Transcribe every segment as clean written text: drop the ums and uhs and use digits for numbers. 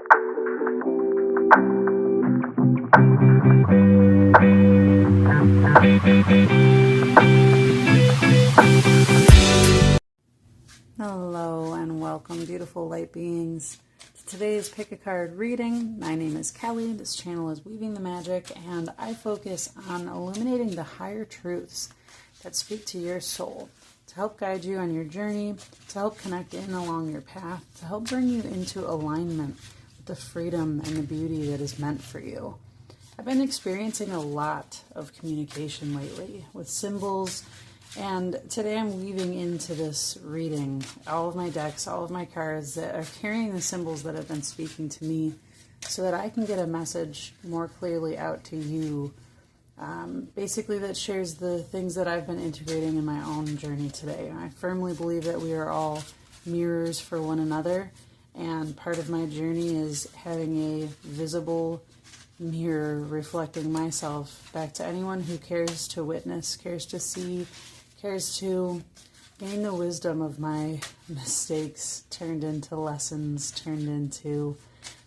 Hello and welcome, beautiful light beings, to today's Pick a Card reading. My name is Kelly. This channel is Weaving the Magic, and I focus on illuminating the higher truths that speak to your soul, to help guide you on your journey, to help connect in along your path, to help bring you into alignment with the freedom and the beauty that is meant for you. I've been experiencing a lot of communication lately with symbols, and today I'm weaving into this reading all of my decks, all of my cards that are carrying the symbols that have been speaking to me so that I can get a message more clearly out to you, basically that shares the things that I've been integrating in my own journey today. I firmly believe that we are all mirrors for one another, and part of my journey is having a visible mirror reflecting myself back to anyone who cares to witness, cares to see, cares to gain the wisdom of my mistakes turned into lessons, turned into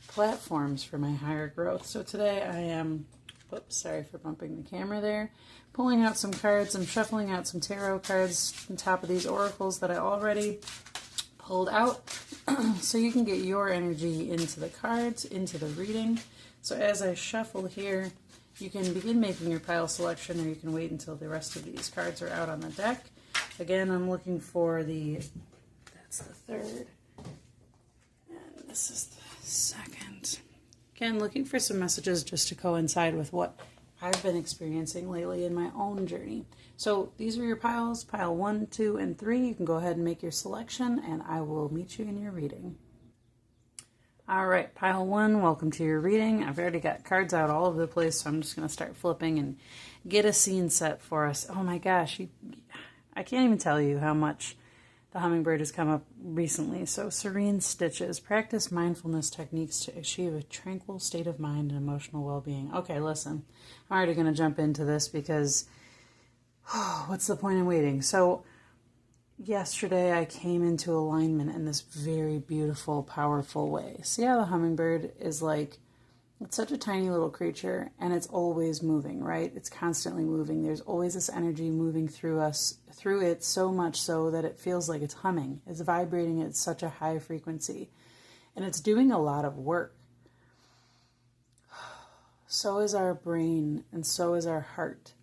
platforms for my higher growth. So today I am, whoops, sorry for bumping the camera there, pulling out some cards. I'm shuffling out some tarot cards on top of these oracles that I already pulled out so you can get your energy into the cards, into the reading. So as I shuffle here, you can begin making your pile selection, or you can wait until the rest of these cards are out on the deck. Again, I'm looking for that's the third, and this is the second. Again, looking for some messages just to coincide with what I've been experiencing lately in my own journey. So these are your piles, pile 1, 2, and 3. You can go ahead and make your selection, and I will meet you in your reading. All right, pile 1, welcome to your reading. I've already got cards out all over the place, so I'm just going to start flipping and get a scene set for us. Oh my gosh, I can't even tell you how much the hummingbird has come up recently. So, serene stitches. Practice mindfulness techniques to achieve a tranquil state of mind and emotional well-being. Okay, listen, I'm already going to jump into this because what's the point in waiting? So, yesterday I came into alignment in this very beautiful, powerful way. See how the hummingbird is like, it's such a tiny little creature, and it's always moving, right? It's constantly moving. There's always this energy moving through it, so much so that it feels like it's humming. It's vibrating at such a high frequency, and it's doing a lot of work. So is our brain, and so is our heart.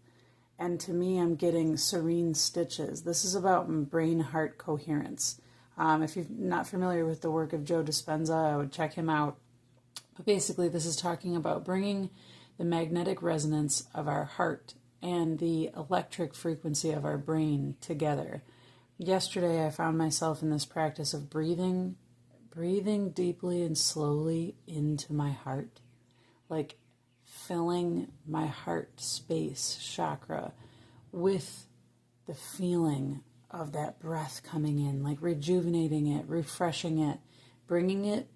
And to me, I'm getting serene stitches. This is about brain-heart coherence. If you're not familiar with the work of Joe Dispenza, I would check him out. But basically, this is talking about bringing the magnetic resonance of our heart and the electric frequency of our brain together. Yesterday, I found myself in this practice of breathing deeply and slowly into my heart, like filling my heart space, chakra, with the feeling of that breath coming in, like rejuvenating it, refreshing it, bringing it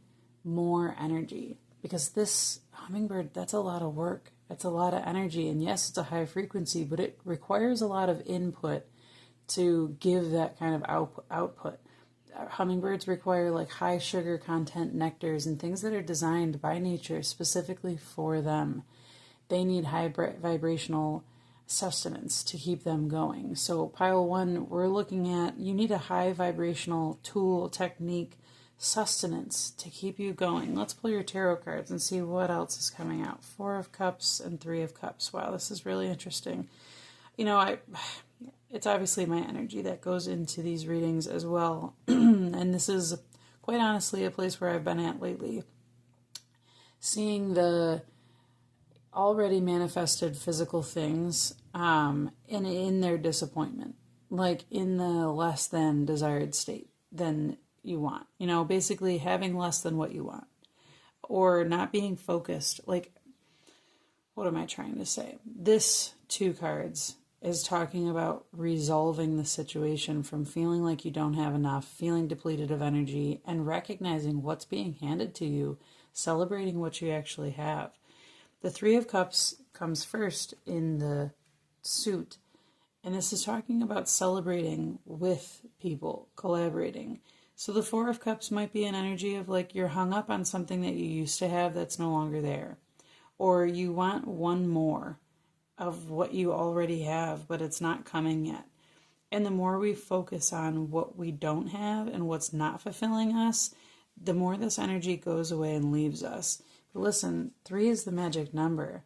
more energy. Because this hummingbird, that's a lot of work. It's a lot of energy. And yes, it's a high frequency, but it requires a lot of input to give that kind of output. Hummingbirds require like high sugar content nectars and things that are designed by nature specifically for them. They need high vibrational sustenance to keep them going. So pile 1, we're looking at, you need a high vibrational tool, technique, sustenance to keep you going. Let's pull your tarot cards and see what else is coming out. 4 of Cups and 3 of Cups. Wow, this is really interesting. You know, it's obviously my energy that goes into these readings as well. And this is quite honestly a place where I've been at lately. Seeing the already manifested physical things and in their disappointment, like in the less than desired state than you want. You know, basically having less than what you want, or not being focused. Like, what am I trying to say? This 2 cards is talking about resolving the situation from feeling like you don't have enough, feeling depleted of energy, and recognizing what's being handed to you, celebrating what you actually have. The 3 of Cups comes first in the suit, and this is talking about celebrating with people, collaborating, So the Four of Cups might be an energy of like you're hung up on something that you used to have that's no longer there. Or you want one more of what you already have, but it's not coming yet. And the more we focus on what we don't have and what's not fulfilling us, the more this energy goes away and leaves us. But listen, 3 is the magic number.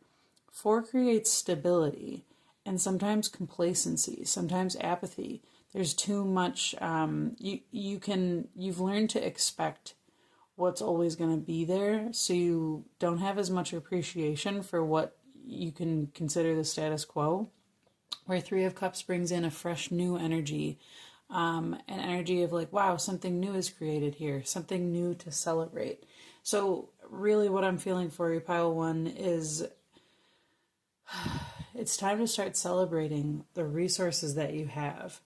4 creates stability and sometimes complacency, sometimes apathy. There's too much, you've learned to expect what's always going to be there, so you don't have as much appreciation for what you can consider the status quo, where 3 of Cups brings in a fresh new energy, an energy of like, wow, something new is created here, something new to celebrate. So really what I'm feeling for you, pile 1, is it's time to start celebrating the resources that you have.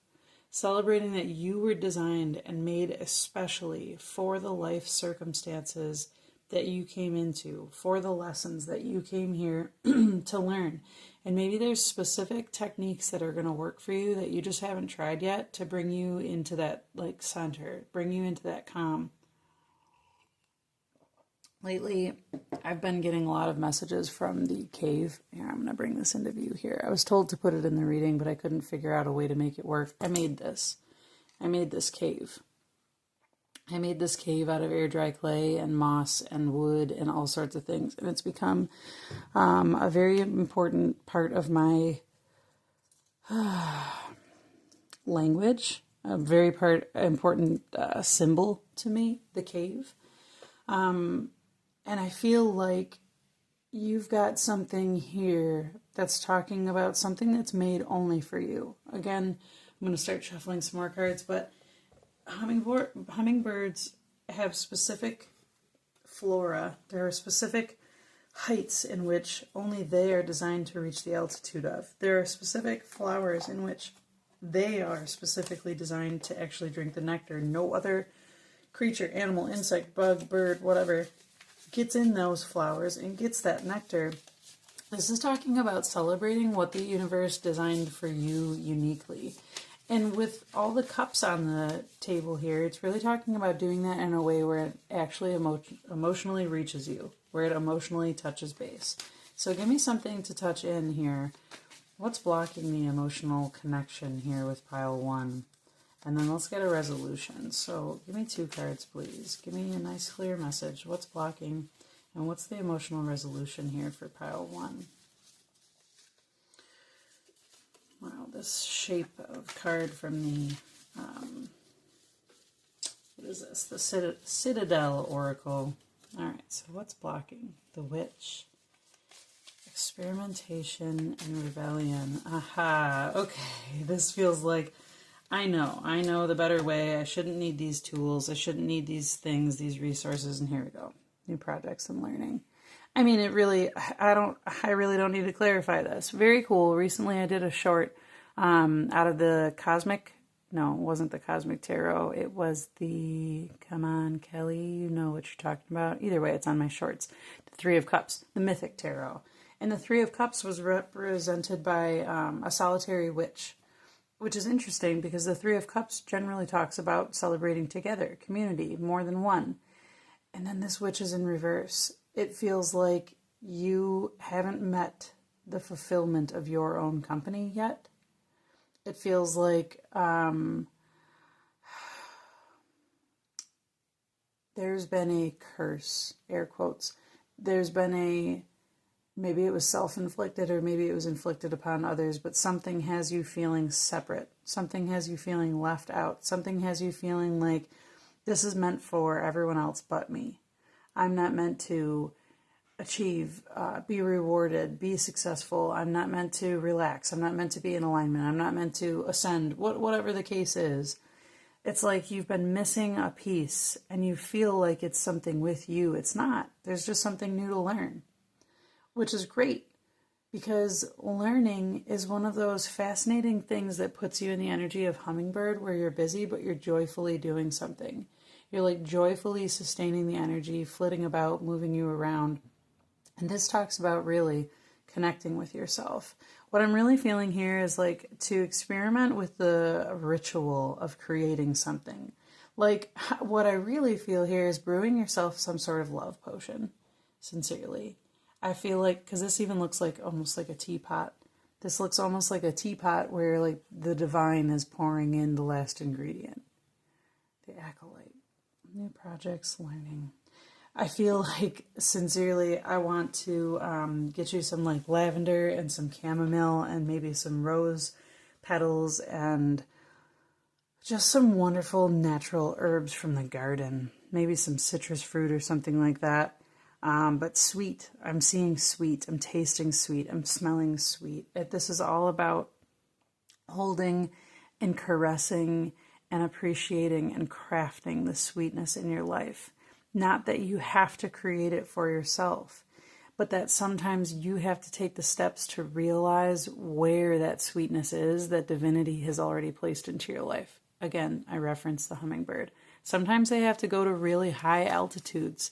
Celebrating that you were designed and made especially for the life circumstances that you came into, for the lessons that you came here to learn. And maybe there's specific techniques that are going to work for you that you just haven't tried yet to bring you into that like center, bring you into that calm. Lately, I've been getting a lot of messages from the cave. Here, I'm going to bring this into view here. I was told to put it in the reading, but I couldn't figure out a way to make it work. I made this cave. I made this cave out of air dry clay and moss and wood and all sorts of things. And it's become a very important part of my language, a very important symbol to me, the cave. And I feel like you've got something here that's talking about something that's made only for you. Again, I'm going to start shuffling some more cards, but hummingbirds have specific flora. There are specific heights in which only they are designed to reach the altitude of. There are specific flowers in which they are specifically designed to actually drink the nectar. No other creature, animal, insect, bug, bird, whatever, gets in those flowers and gets that nectar. This is talking about celebrating what the universe designed for you uniquely. And with all the cups on the table here, it's really talking about doing that in a way where it actually emotionally reaches you, where it emotionally touches base. So give me something to touch in here. What's blocking the emotional connection here with pile 1? And then let's get a resolution. So give me 2 cards, please. Give me a nice clear message. What's blocking and what's the emotional resolution here for pile 1? Wow, this shape of card from the, what is this? The Citadel Oracle. All right, so what's blocking? The Witch. Experimentation and rebellion. Aha, okay. This feels like, I know the better way. I shouldn't need these tools. I shouldn't need these things, these resources, and here we go. New projects and learning. I mean, I really don't need to clarify this. Very cool. Recently I did a short out of the Cosmic, no, it wasn't the Cosmic Tarot. It was the, come on, Kelly, you know what you're talking about. Either way, it's on my shorts. The 3 of Cups, the Mythic Tarot. And the 3 of Cups was represented by a solitary witch, which is interesting because the 3 of Cups generally talks about celebrating together, community, more than one. And then this witch is in reverse. It feels like you haven't met the fulfillment of your own company yet. It feels like there's been a curse, air quotes. There's been maybe it was self-inflicted or maybe it was inflicted upon others, but something has you feeling separate. Something has you feeling left out. Something has you feeling like this is meant for everyone else but me. I'm not meant to achieve, be rewarded, be successful. I'm not meant to relax. I'm not meant to be in alignment. I'm not meant to ascend, whatever the case is. It's like you've been missing a piece and you feel like it's something with you. It's not. There's just something new to learn, which is great because learning is one of those fascinating things that puts you in the energy of hummingbird where you're busy, but you're joyfully doing something. You're like joyfully sustaining the energy, flitting about, moving you around. And this talks about really connecting with yourself. What I'm really feeling here is like to experiment with the ritual of creating something. Like, what I really feel here is brewing yourself some sort of love potion, sincerely. I feel like, because this even looks like almost like a teapot. This looks almost like a teapot where like the divine is pouring in the last ingredient. The acolyte. New projects, learning. I feel like, sincerely, I want to get you some like lavender and some chamomile and maybe some rose petals and just some wonderful natural herbs from the garden. Maybe some citrus fruit or something like that. But sweet. I'm seeing sweet. I'm tasting sweet. I'm smelling sweet. This is all about holding and caressing and appreciating and crafting the sweetness in your life. Not that you have to create it for yourself, but that sometimes you have to take the steps to realize where that sweetness is that divinity has already placed into your life. Again, I reference the hummingbird. Sometimes they have to go to really high altitudes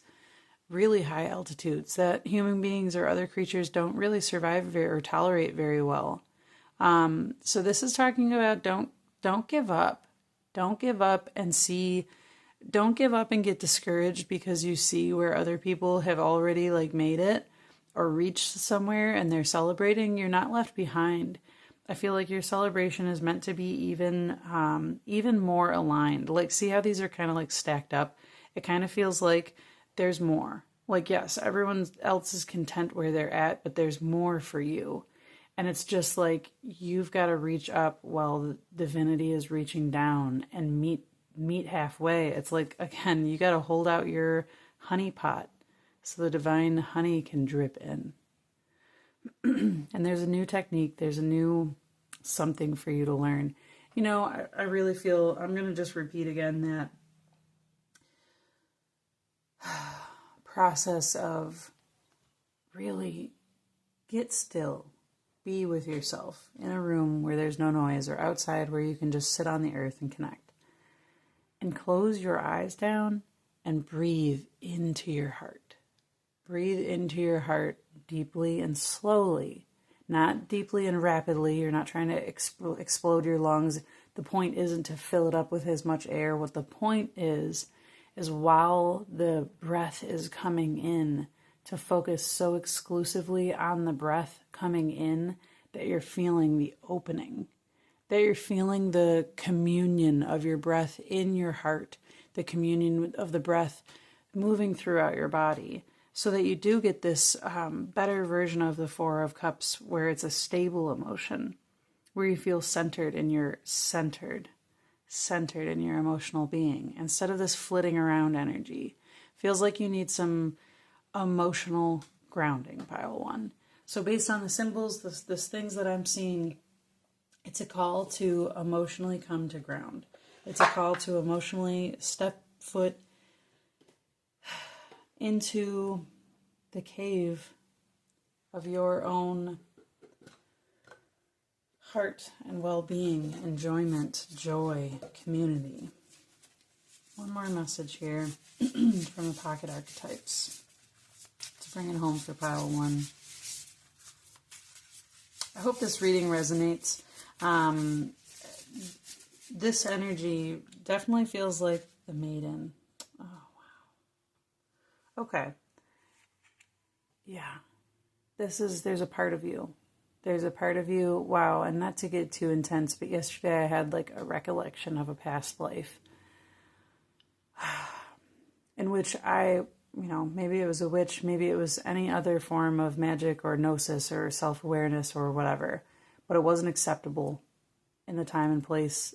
that human beings or other creatures don't really survive or tolerate very well. So this is talking about don't give up. Don't give up and see. Don't give up and get discouraged because you see where other people have already like made it or reached somewhere and they're celebrating. You're not left behind. I feel like your celebration is meant to be even more aligned. Like, see how these are kind of like stacked up? It kind of feels like there's more. Like, yes, everyone else is content where they're at, but there's more for you. And it's just like you've got to reach up while the divinity is reaching down and meet halfway. It's like, again, you got to hold out your honey pot so the divine honey can drip in. And there's a new technique. There's a new something for you to learn. You know, I really feel, I'm going to just repeat again that process of really get still, be with yourself in a room where there's no noise or outside where you can just sit on the earth and connect. And close your eyes down and breathe into your heart. Breathe into your heart deeply and slowly, not deeply and rapidly. You're not trying to explode your lungs. The point isn't to fill it up with as much air. What the point is while the breath is coming in, to focus so exclusively on the breath coming in that you're feeling the opening, that you're feeling the communion of your breath in your heart, the communion of the breath moving throughout your body, so that you do get this better version of the Four of Cups, where it's a stable emotion, where you feel centered in your emotional being, instead of this flitting around energy. Feels like you need some emotional grounding, pile one. So based on the symbols, this things that I'm seeing, it's a call to emotionally come to ground. It's a call to emotionally step foot into the cave of your own heart and well-being, enjoyment, joy, community. One more message here from the pocket archetypes to bring it home for pile one. I hope this reading resonates. This energy definitely feels like the maiden. Oh, wow. Okay. Yeah. There's a part of you. There's a part of you, wow, and not to get too intense, but yesterday I had like a recollection of a past life in which maybe it was a witch, maybe it was any other form of magic or gnosis or self-awareness or whatever, but it wasn't acceptable in the time and place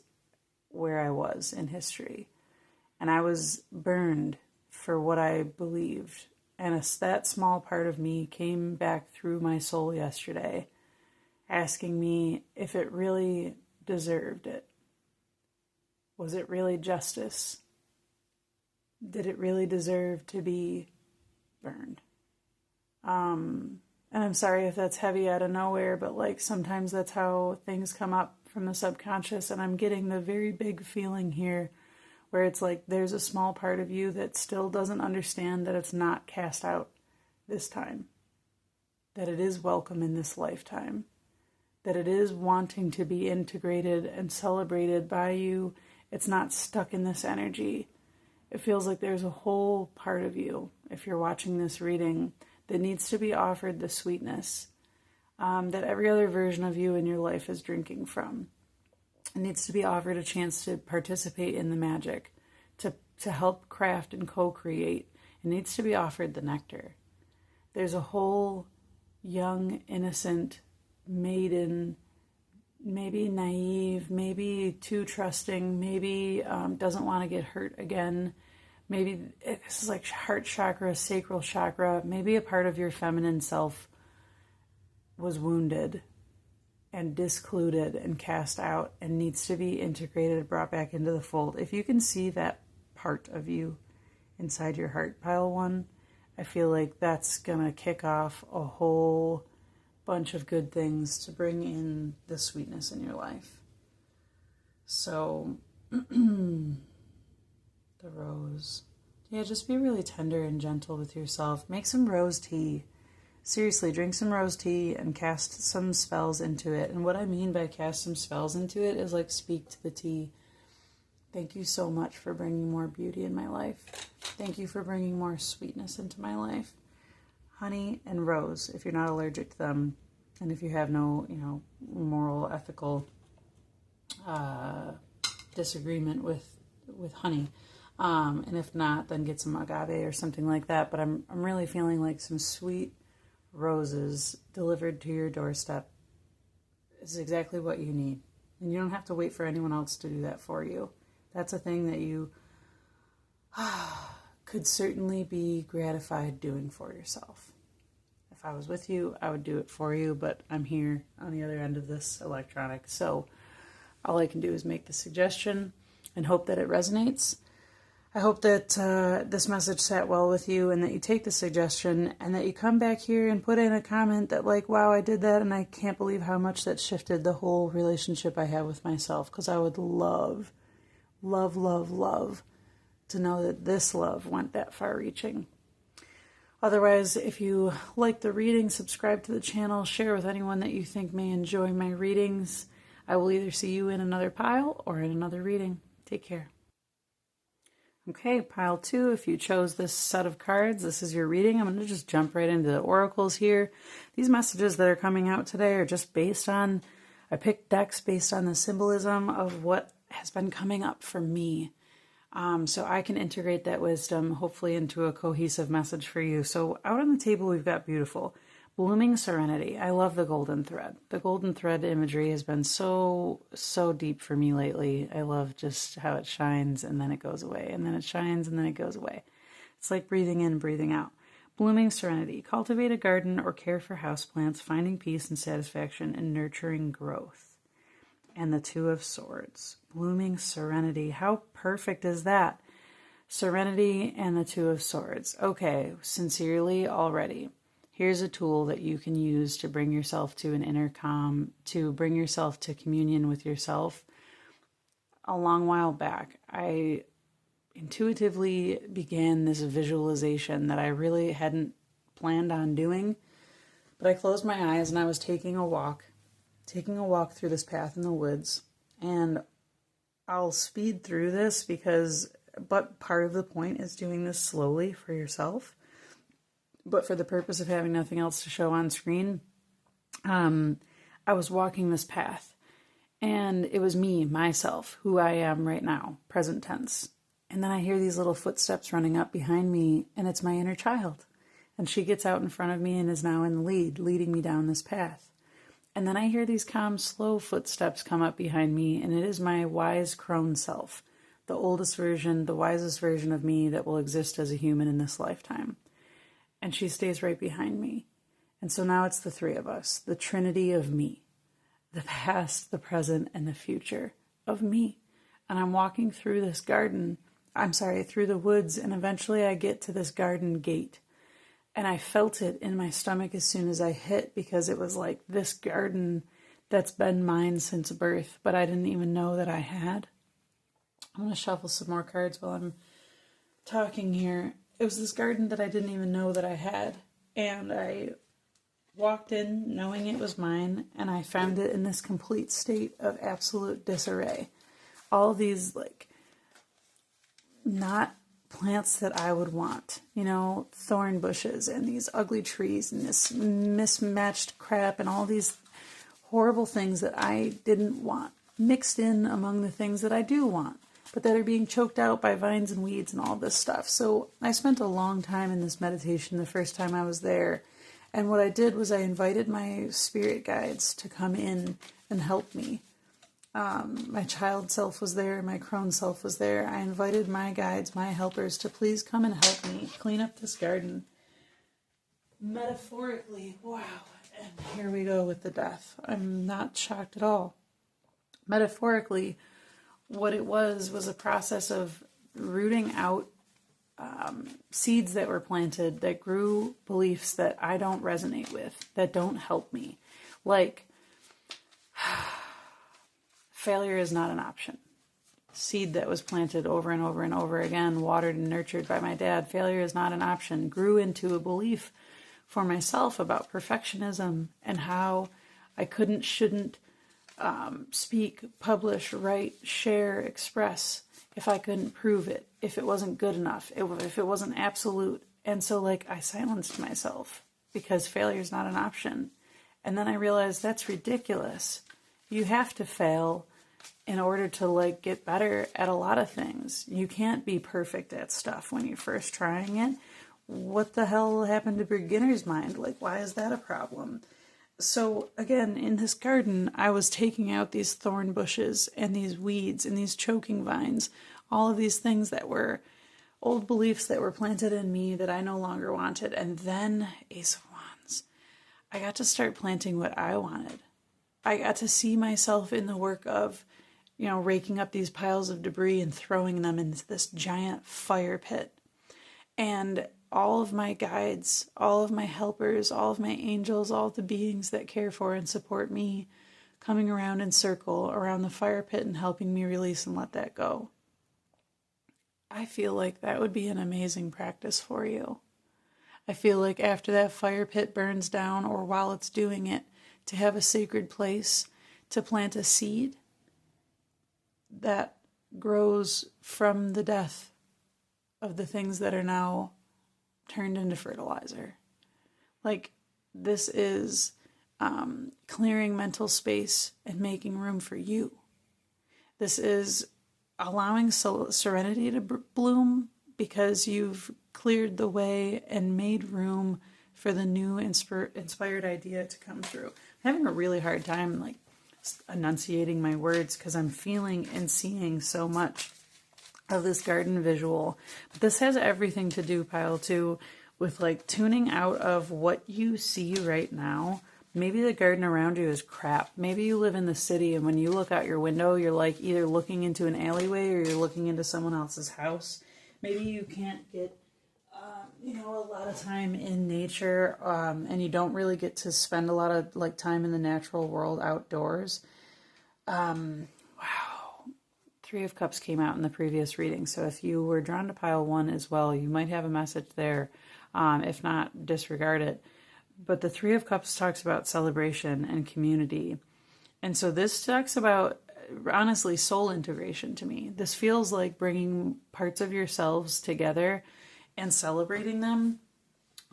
where I was in history. And I was burned for what I believed. And that small part of me came back through my soul yesterday, asking me if it really deserved it. Was it really justice? Did it really deserve to be burned? And I'm sorry if that's heavy out of nowhere, but like sometimes that's how things come up from the subconscious, and I'm getting the very big feeling here where it's like there's a small part of you that still doesn't understand that it's not cast out this time, that it is welcome in this lifetime, that it is wanting to be integrated and celebrated by you It's not stuck in this energy. It feels like there's a whole part of you, if you're watching this reading, that needs to be offered the sweetness that every other version of you in your life is drinking from. It needs to be offered a chance to participate in the magic, to help craft and co-create. It needs to be offered the nectar. There's a whole young, innocent maiden, maybe naive, maybe too trusting, maybe doesn't want to get hurt again. Maybe this is like heart chakra, sacral chakra. Maybe a part of your feminine self was wounded and discluded and cast out and needs to be integrated, brought back into the fold. If you can see that part of you inside your heart, pile 1, I feel like that's going to kick off a whole bunch of good things to bring in the sweetness in your life. So, the rose. Yeah, just be really tender and gentle with yourself. Make some rose tea. Seriously, drink some rose tea and cast some spells into it. And what I mean by cast some spells into it is like speak to the tea. Thank you so much for bringing more beauty in my life. Thank you for bringing more sweetness into my life. Honey and rose, if you're not allergic to them, and if you have no, moral, ethical disagreement with honey. And if not, then get some agave or something like that. But I'm really feeling like some sweet roses delivered to your doorstep is exactly what you need. And you don't have to wait for anyone else to do that for you. That's a thing that you could certainly be gratified doing for yourself. If I was with you, I would do it for you, but I'm here on the other end of this electronic. So all I can do is make the suggestion and hope that it resonates. I hope that this message sat well with you and that you take the suggestion and that you come back here and put in a comment that like, wow, I did that and I can't believe how much that shifted the whole relationship I have with myself, because I would love, love, love, love to know that this love went that far reaching. Otherwise, if you like the reading, subscribe to the channel, share with anyone that you think may enjoy my readings. I will either see you in another pile or in another reading. Take care. Okay, pile 2, if you chose this set of cards, this is your reading. I'm going to just jump right into the oracles here. These messages that are coming out today are just based on, I picked decks based on the symbolism of what has been coming up for me. So I can integrate that wisdom, hopefully, into a cohesive message for you. So out on the table, we've got beautiful. Blooming serenity. I love the golden thread. The golden thread imagery has been so deep for me lately. I love just how it shines and then it goes away, and then it shines and then it goes away. It's like breathing in, breathing out. Blooming serenity. Cultivate a garden or care for houseplants, finding peace and satisfaction and nurturing growth. And the 2 of Swords. Blooming serenity. How perfect is that? Serenity and the 2 of Swords. Okay, sincerely already. Here's a tool that you can use to bring yourself to an inner calm, to bring yourself to communion with yourself. A long while back, I intuitively began this visualization that I really hadn't planned on doing, but I closed my eyes and I was taking a walk through this path in the woods, and I'll speed through this but part of the point is doing this slowly for yourself. But for the purpose of having nothing else to show on screen, I was walking this path, and it was me, myself, who I am right now, present tense. And then I hear these little footsteps running up behind me, and it's my inner child. And she gets out in front of me and is now in the lead, leading me down this path. And then I hear these calm, slow footsteps come up behind me, and it is my wise crone self, the oldest version, the wisest version of me that will exist as a human in this lifetime. And she stays right behind me. And so now it's the 3 of us, the trinity of me, the past, the present, and the future of me. And I'm walking through this garden, through the woods, and eventually I get to this garden gate. And I felt it in my stomach as soon as I hit, because it was like this garden that's been mine since birth, but I didn't even know that I had. I'm going to shuffle some more cards while I'm talking here. It was this garden that I didn't even know that I had, and I walked in knowing it was mine, and I found it in this complete state of absolute disarray. all these like not plants that I would want, you know, thorn bushes and these ugly trees and this mismatched crap and all these horrible things that I didn't want mixed in among the things that I do want, but that are being choked out by vines and weeds and all this stuff. So I spent a long time in this meditation the first time I was there. And what I did was I invited my spirit guides to come in and help me. My child self was there, my crone self was there. I invited my guides, my helpers, to please come and help me clean up this garden. Metaphorically, wow. And here we go with the death. I'm not shocked at all. Metaphorically, what it was a process of rooting out seeds that were planted that grew beliefs that I don't resonate with, that don't help me. Like, failure is not an option. Seed that was planted over and over and over again, watered and nurtured by my dad, failure is not an option, grew into a belief for myself about perfectionism and how I couldn't, shouldn't speak, publish, write, share, express if I couldn't prove it, if it wasn't good enough, if it wasn't absolute. And so like I silenced myself because failure is not an option. And then I realized that's ridiculous. You have to fail in order to like get better at a lot of things. You can't be perfect at stuff when you're first trying it. What the hell happened to beginner's mind? Like, why is that a problem? So again, in this garden, I was taking out these thorn bushes and these weeds and these choking vines, all of these things that were old beliefs that were planted in me that I no longer wanted. And then Ace of Wands, I got to start planting what I wanted. I got to see myself in the work of, you know, raking up these piles of debris and throwing them into this giant fire pit. And all of my guides, all of my helpers, all of my angels, all the beings that care for and support me coming around in circle around the fire pit and helping me release and let that go. I feel like that would be an amazing practice for you. I feel like after that fire pit burns down or while it's doing it, to have a sacred place to plant a seed that grows from the death of the things that are now turned into fertilizer. Like, this is clearing mental space and making room for you. This is allowing serenity to bloom because you've cleared the way and made room for the new inspired idea to come through. I'm having a really hard time like enunciating my words because I'm feeling and seeing so much of this garden visual. But this has everything to do, pile 2, with like tuning out of what you see right now. Maybe the garden around you is crap. Maybe you live in the city and when you look out your window, you're like either looking into an alleyway or you're looking into someone else's house. Maybe you can't get a lot of time in nature, and you don't really get to spend a lot of like time in the natural world outdoors. Wow. 3 of Cups came out in the previous reading. So if you were drawn to pile 1 as well, you might have a message there. If not, disregard it. But the 3 of Cups talks about celebration and community. And so this talks about, honestly, soul integration to me. This feels like bringing parts of yourselves together and celebrating them.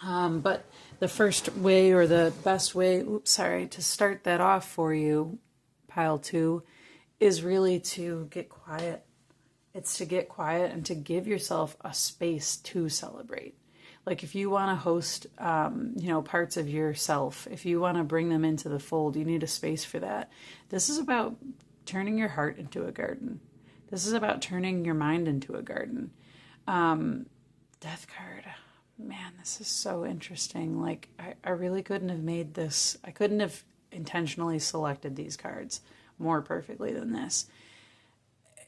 But the first way or the best way, to start that off for you, pile 2, is really to get quiet. It's to get quiet and to give yourself a space to celebrate. Like if you want to host, parts of yourself, if you want to bring them into the fold, you need a space for that. This is about turning your heart into a garden. This is about turning your mind into a garden. Death card. Man, this is so interesting. Like, I really couldn't have made this. I couldn't have intentionally selected these cards more perfectly than this.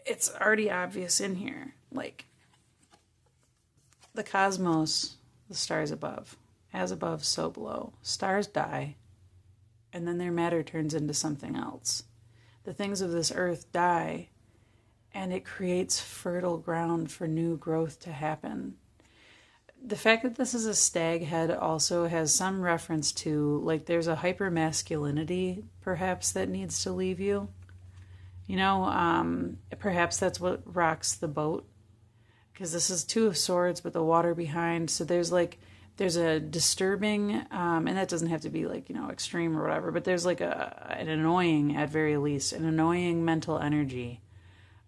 It's already obvious in here. Like, the cosmos, the stars above. As above, so below. Stars die, and then their matter turns into something else. The things of this earth die, and it creates fertile ground for new growth to happen. The fact that this is a stag head also has some reference to, like, there's a hyper masculinity, perhaps, that needs to leave you. Perhaps that's what rocks the boat, because this is Two of Swords, but the water behind. So there's a disturbing, and that doesn't have to be extreme or whatever, but there's an annoying, at very least, an annoying mental energy,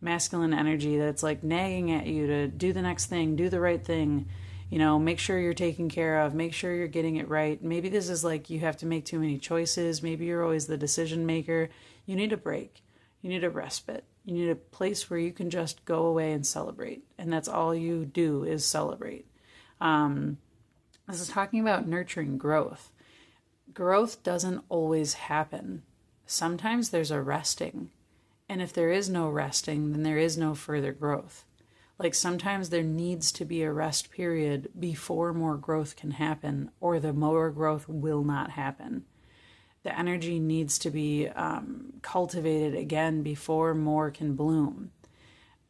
masculine energy that's nagging at you to do the next thing, do the right thing, make sure you're taken care of, make sure you're getting it right. Maybe this is you have to make too many choices. Maybe you're always the decision maker. You need a break. You need a respite. You need a place where you can just go away and celebrate. And that's all you do is celebrate. This is talking about nurturing growth. Growth doesn't always happen. Sometimes there's a resting. And if there is no resting, then there is no further growth. Sometimes there needs to be a rest period before more growth can happen, or the more growth will not happen. The energy needs to be cultivated again before more can bloom.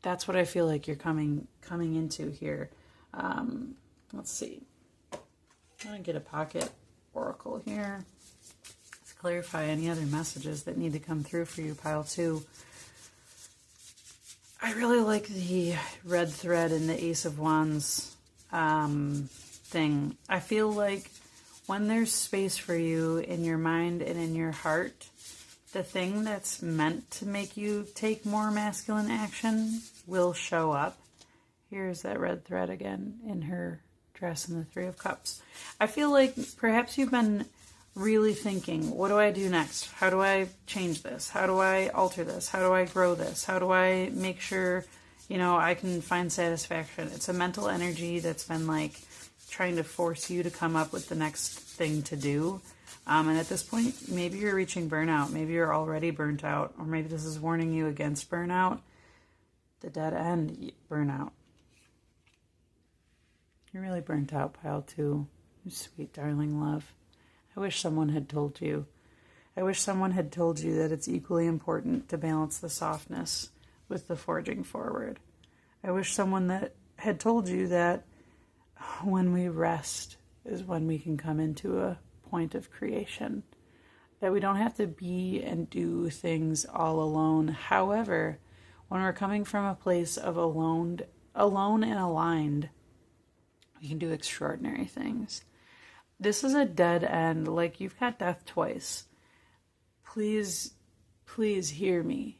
That's what I feel like you're coming into here. Let's see. I'm going to get a pocket oracle here to clarify any other messages that need to come through for you, pile 2. I really like the red thread in the Ace of Wands thing. I feel like when there's space for you in your mind and in your heart, the thing that's meant to make you take more masculine action will show up. Here's that red thread again in her dress in the Three of Cups. I feel like perhaps you've been really thinking, what do I do next? How do I change this? How do I alter this? How do I grow this? How do I make sure, I can find satisfaction? It's a mental energy that's been trying to force you to come up with the next thing to do. And at this point, maybe you're reaching burnout. Maybe you're already burnt out. Or maybe this is warning you against burnout. The dead end burnout. You're really burnt out, pile 2. You sweet, darling love. I wish someone had told you. I wish someone had told you that it's equally important to balance the softness with the forging forward. I wish someone that had told you that when we rest is when we can come into a point of creation. That we don't have to be and do things all alone. However, when we're coming from a place of alone and aligned, we can do extraordinary things. This is a dead end. You've got death twice. Please hear me.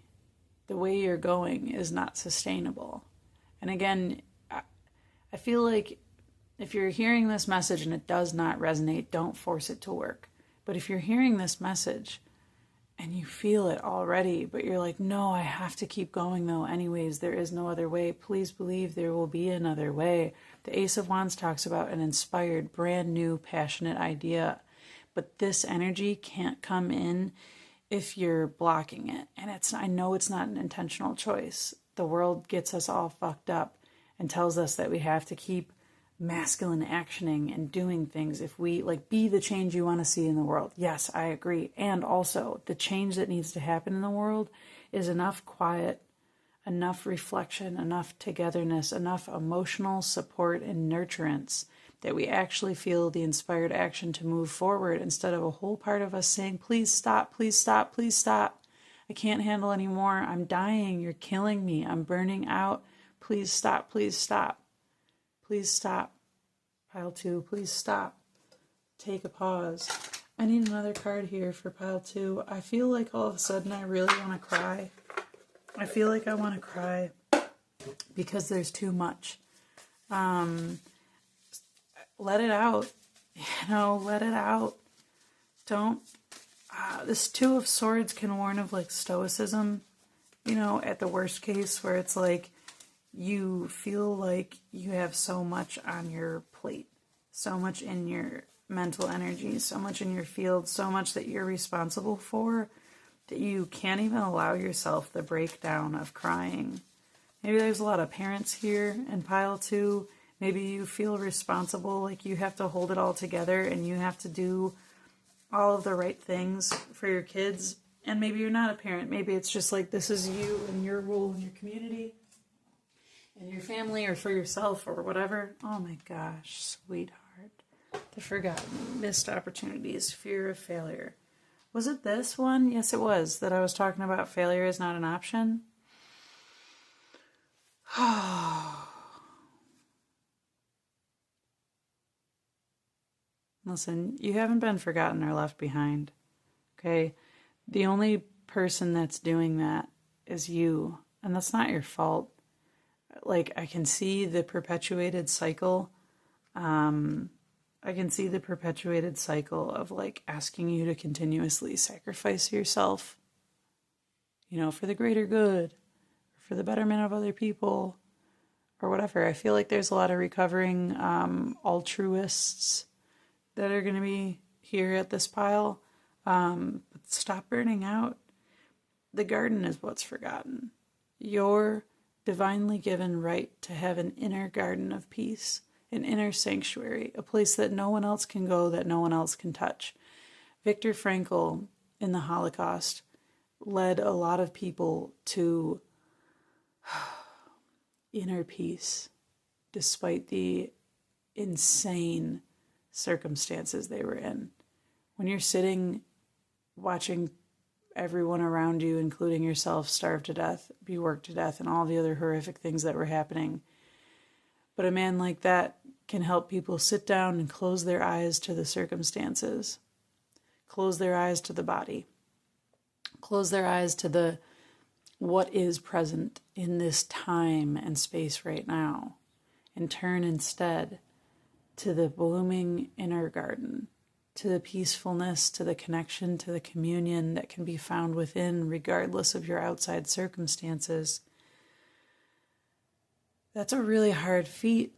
The way you're going is not sustainable. And again, I feel like if you're hearing this message and it does not resonate, don't force it to work. But if you're hearing this message and you feel it already, but you're like, no, I have to keep going though. Anyways, there is no other way. Please believe there will be another way. The Ace of Wands talks about an inspired, brand new, passionate idea. But this energy can't come in if you're blocking it. And I know it's not an intentional choice. The world gets us all fucked up and tells us that we have to keep masculine actioning and doing things if we be the change you want to see in the world. Yes, I agree. And also the change that needs to happen in the world is enough quiet, enough reflection, enough togetherness, enough emotional support and nurturance that we actually feel the inspired action to move forward, instead of a whole part of us saying, please stop, please stop, please stop. I can't handle anymore. I'm dying. You're killing me. I'm burning out. Please stop, please stop. Please stop. Pile 2, please stop. Take a pause. I need another card here for pile 2. I feel like all of a sudden I really want to cry. I feel like I want to cry because there's too much. Let it out. Let it out. Don't. This Two of Swords can warn of stoicism, at the worst case, where it's you feel like you have so much on your plate, so much in your mental energy, so much in your field, so much that you're responsible for, that you can't even allow yourself the breakdown of crying. Maybe there's a lot of parents here in pile 2. Maybe you feel responsible, you have to hold it all together and you have to do all of the right things for your kids. And maybe you're not a parent. Maybe it's just this is you and your role in your community and your family, or for yourself, or whatever. Oh my gosh, sweetheart. The forgotten, missed opportunities, fear of failure. Was it this one? Yes, it was, that I was talking about failure is not an option. Listen, you haven't been forgotten or left behind, okay? The only person that's doing that is you, and that's not your fault. Like, I can see the perpetuated cycle. I can see the perpetuated cycle of like asking you to continuously sacrifice yourself, for the greater good, for the betterment of other people, or whatever. I feel like there's a lot of recovering altruists that are going to be here at this pile. But stop burning out. The garden is what's forgotten. Your divinely given right to have an inner garden of peace, an inner sanctuary, a place that no one else can go, that no one else can touch. Viktor Frankl in the Holocaust led a lot of people to inner peace, despite the insane circumstances they were in. When you're sitting watching everyone around you, including yourself, starve to death, be worked to death, and all the other horrific things that were happening. But a man like that can help people sit down and close their eyes to the circumstances, close their eyes to the body, close their eyes to the what is present in this time and space right now, and turn instead to the blooming inner garden, to the peacefulness, to the connection, to the communion that can be found within, regardless of your outside circumstances. That's a really hard feat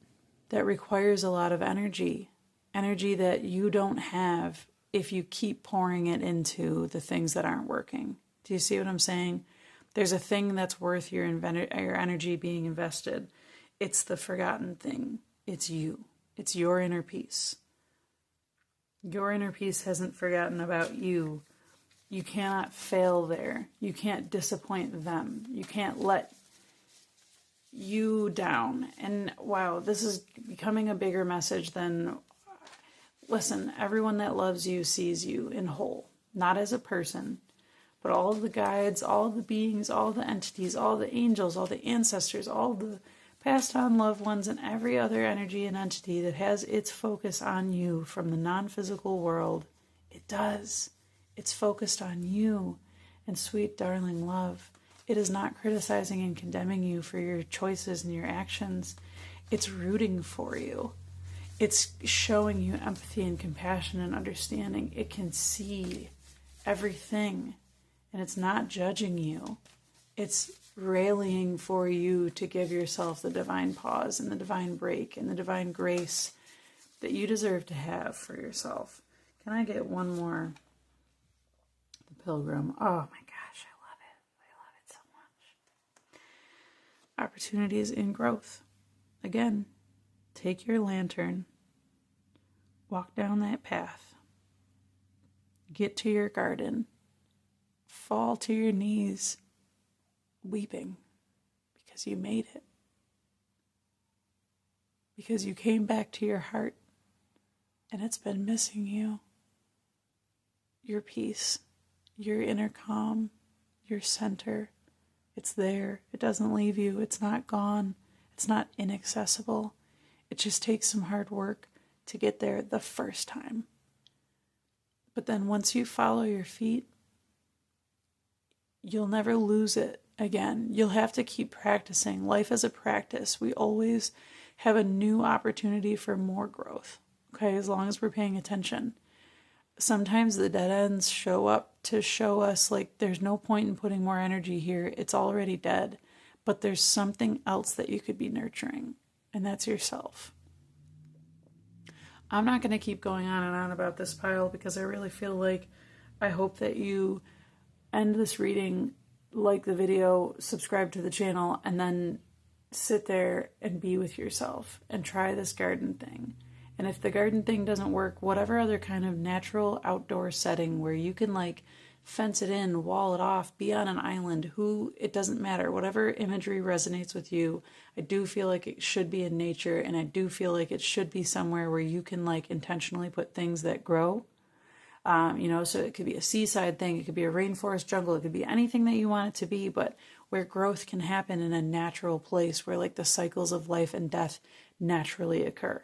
that requires a lot of energy that you don't have if you keep pouring it into the things that aren't working. Do you see what I'm saying? There's a thing that's worth your energy being invested. It's the forgotten thing. It's you. It's your inner peace. Your inner peace hasn't forgotten about you. You cannot fail there. You can't disappoint them. You can't let you down. And wow, this is becoming a bigger message than, listen, everyone that loves you sees you in whole, not as a person, but all of the guides, all of the beings, all the entities, all the angels, all the ancestors, all the passed on loved ones, and every other energy and entity that has its focus on you from the non-physical world. It does. It's focused on you and sweet darling love. It is not criticizing and condemning you for your choices and your actions. It's rooting for you. It's showing you empathy and compassion and understanding. It can see everything, and it's not judging you. It's rallying for you to give yourself the divine pause and the divine break and the divine grace that you deserve to have for yourself. Can I get one more? The Pilgrim. Oh my gosh, I love it. I love it so much. Opportunities in growth. Again, take your lantern, walk down that path, get to your garden, fall to your knees, weeping because you made it, because you came back to your heart and it's been missing you. Your peace, your inner calm, your center, it's there. It doesn't leave you. It's not gone. It's not inaccessible. It just takes some hard work to get there the first time. But then once you follow your feet, you'll never lose it again. You'll have to keep practicing. Life is a practice. We always have a new opportunity for more growth, okay, as long as we're paying attention. Sometimes the dead ends show up to show us like there's no point in putting more energy here. It's already dead. But there's something else that you could be nurturing, and that's yourself. I'm not going to keep going on and on about this pile because I really feel like I hope that you end this reading, like the video, subscribe to the channel, and then sit there and be with yourself and try this garden thing. And if the garden thing doesn't work, whatever other kind of natural outdoor setting where you can like fence it in, wall it off, be on an island, it doesn't matter. Whatever imagery resonates with you, I do feel like it should be in nature, and I do feel like it should be somewhere where you can like intentionally put things that grow. So it could be a seaside thing, it could be a rainforest jungle, it could be anything that you want it to be, but where growth can happen in a natural place where like the cycles of life and death naturally occur.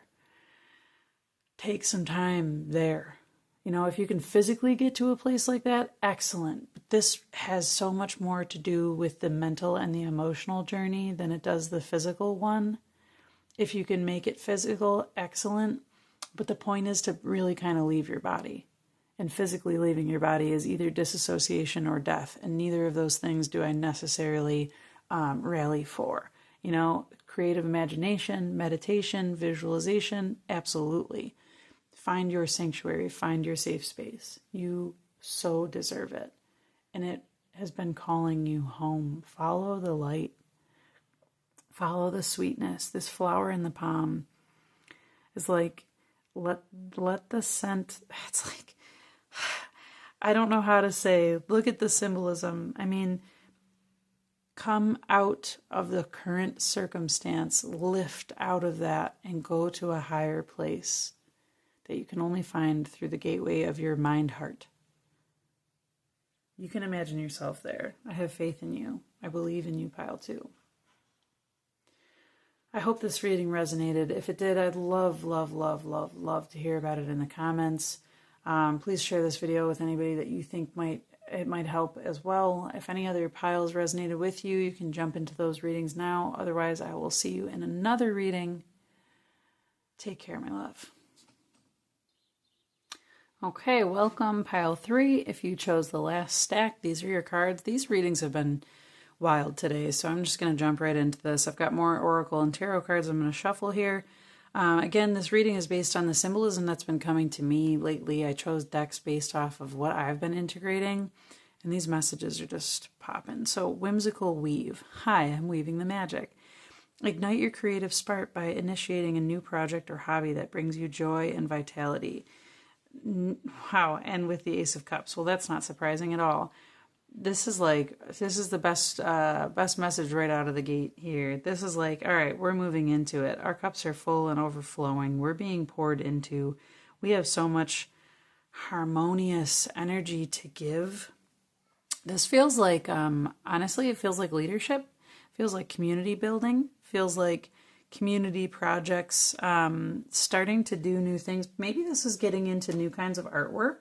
Take some time there. If you can physically get to a place like that, excellent. But this has so much more to do with the mental and the emotional journey than it does the physical one. If you can make it physical, excellent. But the point is to really kind of leave your body. And physically leaving your body is either disassociation or death. And neither of those things do I necessarily rally for. Creative imagination, meditation, visualization, absolutely. Find your sanctuary, find your safe space. You so deserve it. And it has been calling you home. Follow the light. Follow the sweetness. This flower in the palm is like, let the scent, it's like, I don't know how to say, look at the symbolism. I mean, come out of the current circumstance, lift out of that and go to a higher place that you can only find through the gateway of your mind heart. You can imagine yourself there. I have faith in you. I believe in you, Pile 2. I hope this reading resonated. If it did, I'd love, love, love, love, love to hear about it in the comments. Please share this video with anybody that you think it might help as well. If any other piles resonated with you, you can jump into those readings now. Otherwise, I will see you in another reading. Take care, my love. Okay, welcome, Pile 3. If you chose the last stack, these are your cards. These readings have been wild today, so I'm just going to jump right into this. I've got more Oracle and Tarot cards I'm going to shuffle here. Again, this reading is based on the symbolism that's been coming to me lately. I chose decks based off of what I've been integrating, and these messages are just popping. So, Whimsical Weave. Hi, I'm weaving the magic. Ignite your creative spark by initiating a new project or hobby that brings you joy and vitality. Wow, and with the Ace of Cups. Well, that's not surprising at all. This is the best message right out of the gate here. This is like, all right, we're moving into it. Our cups are full and overflowing. We're being poured into. We have so much harmonious energy to give. This feels like, honestly, it feels like leadership. It feels like community building. It feels like community projects, starting to do new things. Maybe this is getting into new kinds of artwork.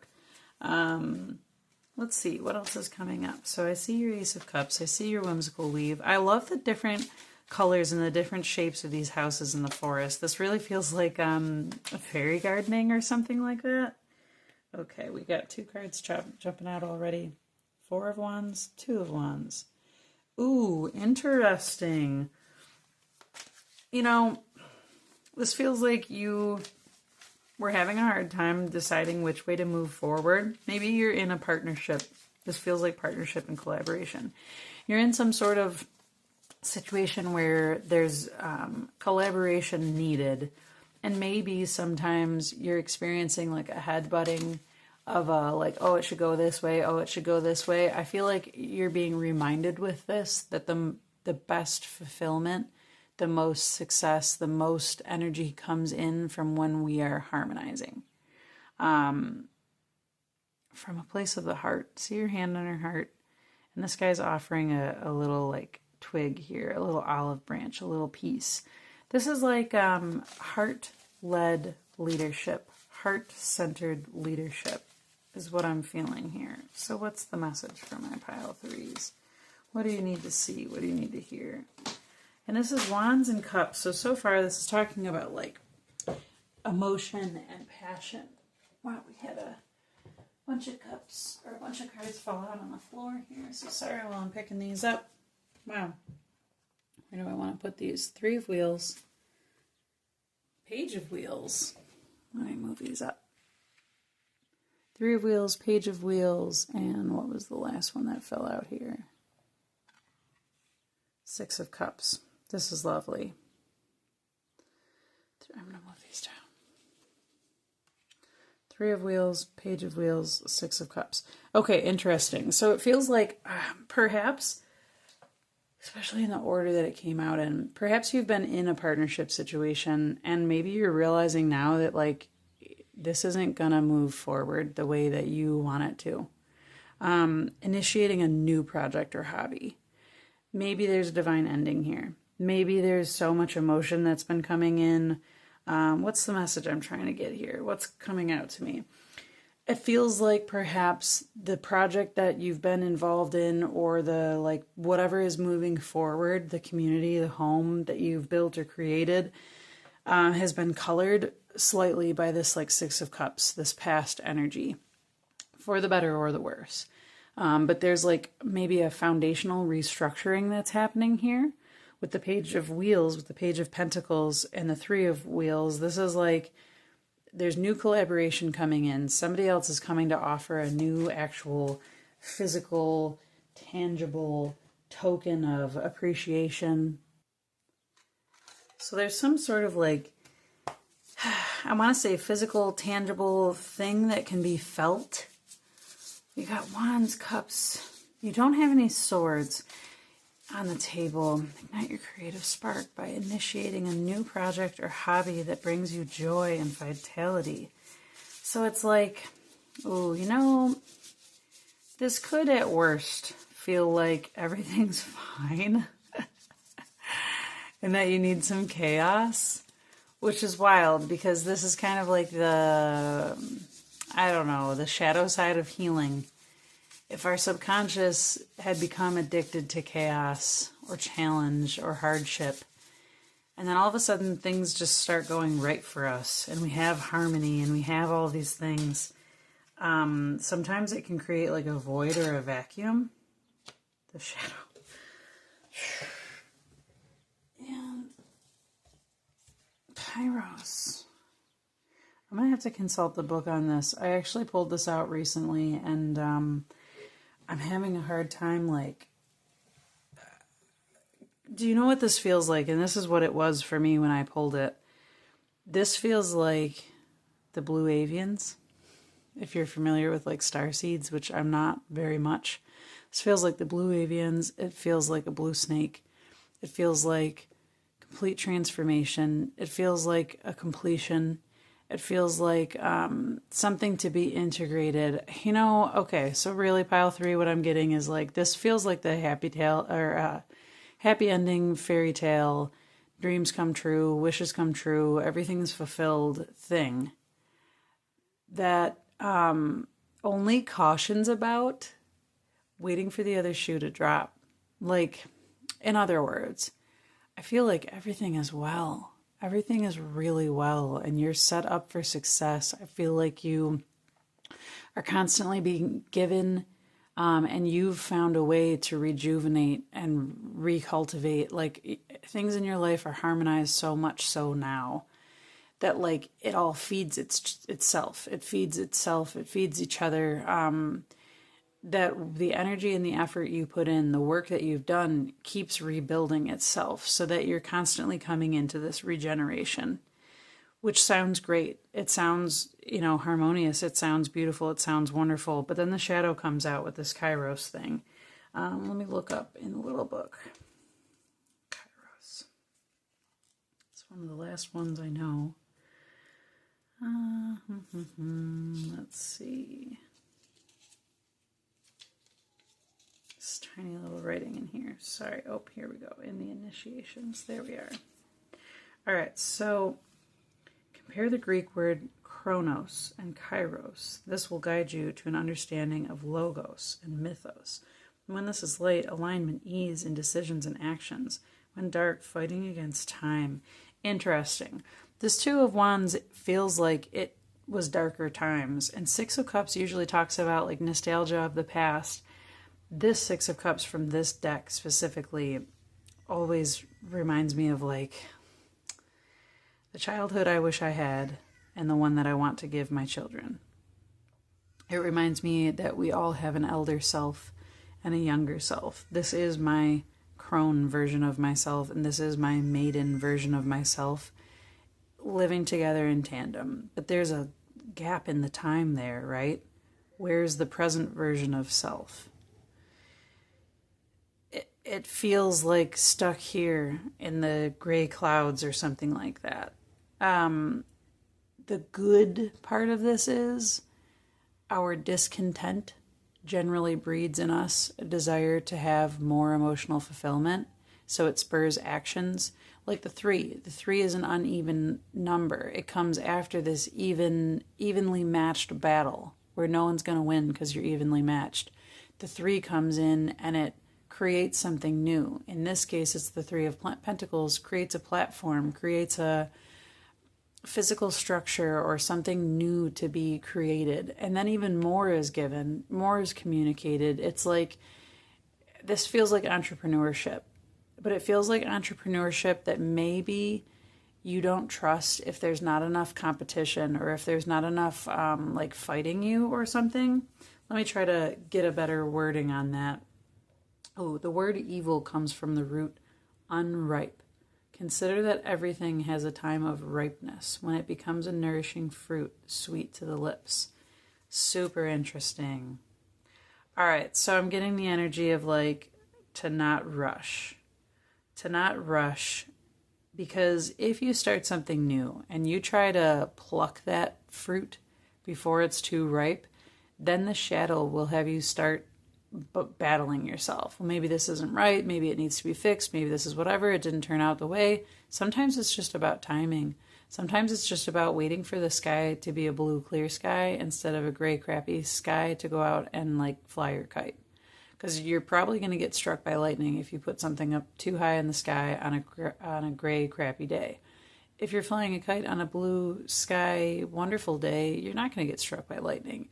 Let's see, what else is coming up? So I see your Ace of Cups. I see your Whimsical Weave. I love the different colors and the different shapes of these houses in the forest. This really feels like a fairy gardening or something like that. Okay, we got 2 cards jumping out already. 4 of Wands, 2 of Wands. Ooh, interesting. This feels like you were having a hard time deciding which way to move forward. Maybe you're in a partnership. This feels like partnership and collaboration. You're in some sort of situation where there's collaboration needed. And maybe sometimes you're experiencing like a headbutting of oh, it should go this way. Oh, it should go this way. I feel like you're being reminded with this that the best fulfillment, the most success, the most energy comes in from when we are harmonizing. From a place of the heart. See your hand on her heart. And this guy's offering a little like twig here, a little olive branch, a little piece. This is like heart-led leadership, heart-centered leadership is what I'm feeling here. So what's the message for my Pile 3s? What do you need to see? What do you need to hear? And this is Wands and Cups. So far this is talking about like emotion and passion. Wow, we had a bunch of cups, or a bunch of cards fall out on the floor here. So sorry while I'm picking these up. Wow. Where do I want to put these? 3 of Wheels. Page of Wheels. Let me move these up. 3 of Wheels, Page of Wheels, and what was the last one that fell out here? 6 of Cups. This is lovely. I'm going to move these down. 3 of Wheels, Page of Wheels, 6 of Cups. Okay, interesting. So it feels like perhaps, especially in the order that it came out in, perhaps you've been in a partnership situation and maybe you're realizing now that like this isn't going to move forward the way that you want it to. Initiating a new project or hobby. Maybe there's a divine ending here. Maybe there's so much emotion that's been coming in. What's the message I'm trying to get here? What's coming out to me? It feels like perhaps the project that you've been involved in, or the like whatever is moving forward, the community, the home that you've built or created, has been colored slightly by this like Six of Cups, this past energy, for the better or the worse. But there's like maybe a foundational restructuring that's happening here with the Page of Wheels, with the Page of Pentacles, and the Three of Wheels. This is like there's new collaboration coming in. Somebody else is coming to offer a new actual physical, tangible token of appreciation. So there's some sort of like, I want to say physical, tangible thing that can be felt. You got Wands, Cups. You don't have any swords on the table. Ignite your creative spark by initiating a new project or hobby that brings you joy and vitality. So it's like, oh, you know, this could at worst feel like everything's fine and that you need some chaos, which is wild because this is kind of like the, I don't know, the shadow side of healing. If our subconscious had become addicted to chaos or challenge or hardship, and then all of a sudden things just start going right for us, and we have harmony and we have all these things, sometimes it can create like a void or a vacuum. The shadow. And Kairos. I'm going to have to consult the book on this. I actually pulled this out recently, and I'm having a hard time, like, do you know what this feels like? And this is what it was for me when I pulled it. This feels like the blue avians, if you're familiar with, like, star seeds, which I'm not very much. This feels like the blue avians. It feels like a blue snake. It feels like complete transformation. It feels like a completion. It feels like something to be integrated. You know, okay, so really pile 3, what I'm getting is like, this feels like the happy tale, or happy ending fairy tale, dreams come true, wishes come true, everything's fulfilled thing that only cautions about waiting for the other shoe to drop. Like, in other words, I feel like everything is well. Everything is really well, and you're set up for success. I feel like you are constantly being given, and you've found a way to rejuvenate and recultivate. Like, things in your life are harmonized so much so now that, like, it all feeds itself. It feeds itself. It feeds each other. That the energy and the effort you put in, the work that you've done, keeps rebuilding itself, so that you're constantly coming into this regeneration, which sounds great. It sounds, you know, harmonious. It sounds beautiful. It sounds wonderful. But then the shadow comes out with this Kairos thing. Let me look up in the little book. Kairos. It's one of the last ones I know. Let's see. Tiny little writing in here. Sorry. Oh, here we go. In the initiations. There we are. All right. So compare the Greek word chronos and kairos. This will guide you to an understanding of logos and mythos. When this is light, alignment, ease in decisions and actions. When dark, fighting against time. Interesting. This Two of Wands feels like it was darker times. And Six of Cups usually talks about like nostalgia of the past. This Six of Cups from this deck specifically always reminds me of like the childhood I wish I had and the one that I want to give my children. It reminds me that we all have an elder self and a younger self. This is my crone version of myself, and this is my maiden version of myself living together in tandem. But there's a gap in the time there, right? Where's the present version of self? It feels like stuck here in the gray clouds or something like that. the good part of this is our discontent generally breeds in us a desire to have more emotional fulfillment. So it spurs actions. Like the 3. The 3 is an uneven number. It comes after this evenly matched battle where no one's going to win because you're evenly matched. The 3 comes in and it creates something new. In this case, it's the 3 of Pentacles, creates a platform, creates a physical structure or something new to be created. And then even more is given, more is communicated. It's like, this feels like entrepreneurship, but it feels like entrepreneurship that maybe you don't trust if there's not enough competition or if there's not enough like fighting you or something. Let me try to get a better wording on that. Oh, the word evil comes from the root unripe. Consider that everything has a time of ripeness when it becomes a nourishing fruit, sweet to the lips. Super interesting. All right, so I'm getting the energy of like to not rush. To not rush, because if you start something new and you try to pluck that fruit before it's too ripe, then the shadow will have you start battling yourself. Well, maybe this isn't right. Maybe it needs to be fixed. Maybe this is whatever. It didn't turn out the way. Sometimes it's just about timing. Sometimes it's just about waiting for the sky to be a blue, clear sky instead of a gray, crappy sky to go out and like fly your kite. Because you're probably going to get struck by lightning if you put something up too high in the sky on a gray, crappy day. If you're flying a kite on a blue sky, wonderful day, you're not going to get struck by lightning.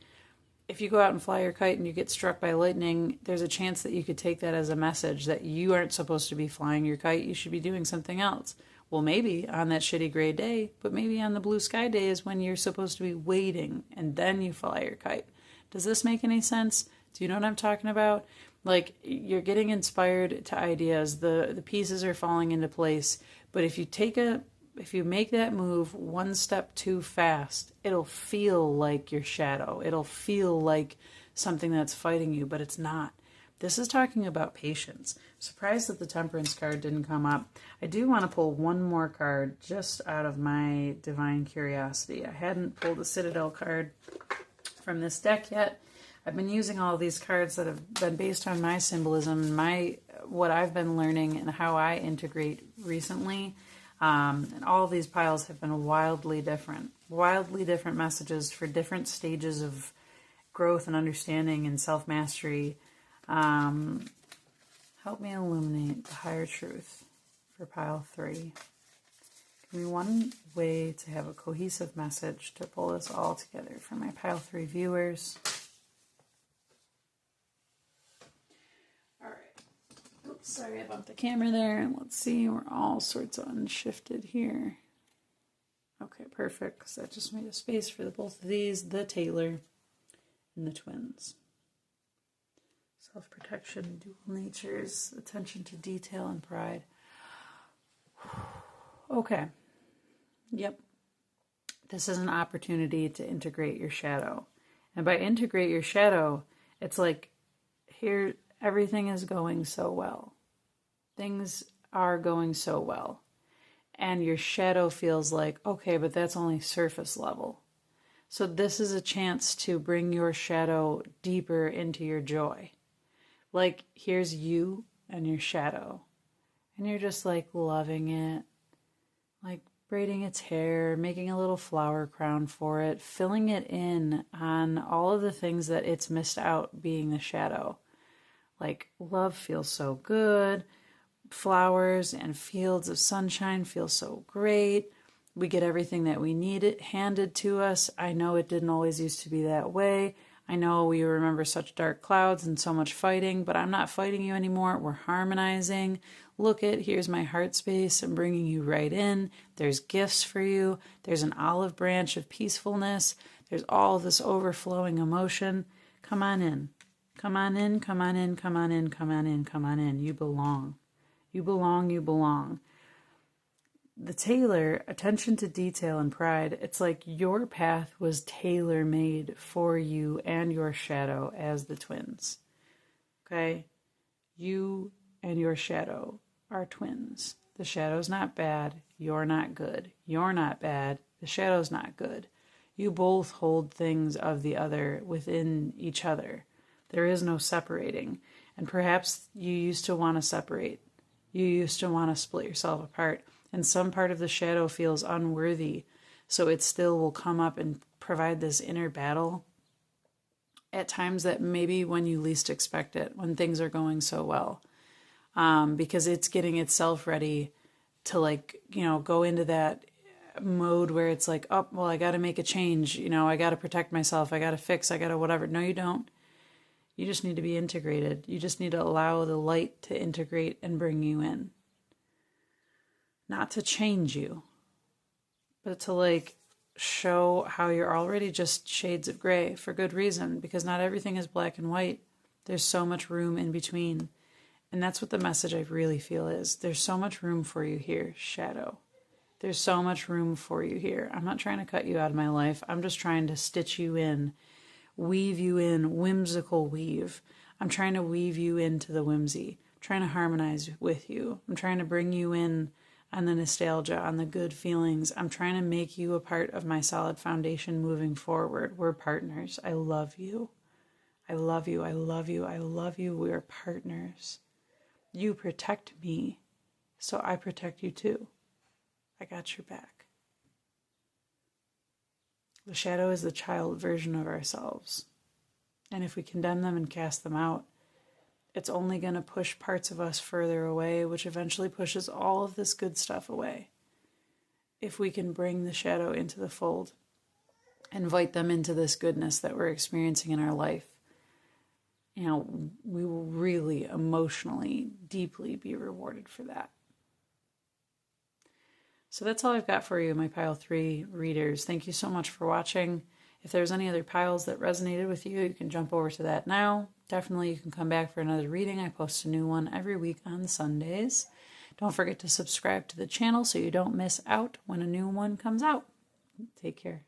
If you go out and fly your kite and you get struck by lightning, there's a chance that you could take that as a message that you aren't supposed to be flying your kite. You should be doing something else. Well, maybe on that shitty gray day, but maybe on the blue sky day is when you're supposed to be waiting and then you fly your kite. Does this make any sense? Do you know what I'm talking about? Like, you're getting inspired to ideas. The pieces are falling into place. But if you make that move one step too fast, it'll feel like your shadow. It'll feel like something that's fighting you, but it's not. This is talking about patience. I'm surprised that the Temperance card didn't come up. I do want to pull one more card just out of my divine curiosity. I hadn't pulled the Citadel card from this deck yet. I've been using all of these cards that have been based on my symbolism, what I've been learning and how I integrate recently. And all of these piles have been wildly different messages for different stages of growth and understanding and self-mastery. Help me illuminate the higher truth for pile 3. Give me one way to have a cohesive message to pull this all together for my pile 3 viewers. All right. Oops, sorry I bumped the camera there. Let's see, we're all sorts of unshifted here. Okay, perfect, because that just made a space for both of these, the Taylor and the twins. Self-protection, dual natures, attention to detail and pride. Okay. Yep. This is an opportunity to integrate your shadow. And by integrate your shadow, it's like, here, everything is going so well. Things are going so well. And your shadow feels like, okay, but that's only surface level. So this is a chance to bring your shadow deeper into your joy. Like, here's you and your shadow. And you're just like loving it. Like braiding its hair, making a little flower crown for it, filling it in on all of the things that it's missed out being the shadow. Like, love feels so good. Flowers and fields of sunshine feel so great. We get everything that we need it handed to us. I know it didn't always used to be that way. I know we remember such dark clouds and so much fighting, but I'm not fighting you anymore. We're harmonizing. Look here's my heart space. I'm bringing you right in. There's gifts for you. There's an olive branch of peacefulness. There's all of this overflowing emotion. Come on in. Come on in, come on in, come on in, come on in, come on in. You belong. You belong, you belong. The Taylor, attention to detail and pride, it's like your path was tailor-made for you and your shadow as the twins. Okay? You and your shadow are twins. The shadow's not bad. You're not good. You're not bad. The shadow's not good. You both hold things of the other within each other. There is no separating. And perhaps you used to want to separate. You used to want to split yourself apart. And some part of the shadow feels unworthy. So it still will come up and provide this inner battle at times that maybe when you least expect it, when things are going so well. Because it's getting itself ready to, like, you know, go into that mode where it's like, oh, well, I got to make a change. You know, I got to protect myself. I got to fix. I got to whatever. No, you don't. You just need to be integrated. You just need to allow the light to integrate and bring you in. Not to change you, but to, like, show how you're already just shades of gray for good reason, because not everything is black and white. There's so much room in between. And that's what the message I really feel is. There's so much room for you here, shadow. There's so much room for you here. I'm not trying to cut you out of my life. I'm just trying to stitch you in, weave you in, whimsical weave. I'm trying to weave you into the whimsy, I'm trying to harmonize with you. I'm trying to bring you in on the nostalgia, on the good feelings. I'm trying to make you a part of my solid foundation moving forward. We're partners. I love you. I love you. I love you. I love you. We're partners. You protect me, so I protect you too. I got your back. The shadow is the child version of ourselves. And if we condemn them and cast them out, it's only going to push parts of us further away, which eventually pushes all of this good stuff away. If we can bring the shadow into the fold, invite them into this goodness that we're experiencing in our life, you know, we will really emotionally, deeply be rewarded for that. So that's all I've got for you, my Pile 3 readers. Thank you so much for watching. If there's any other piles that resonated with you, you can jump over to that now. Definitely you can come back for another reading. I post a new one every week on Sundays. Don't forget to subscribe to the channel so you don't miss out when a new one comes out. Take care.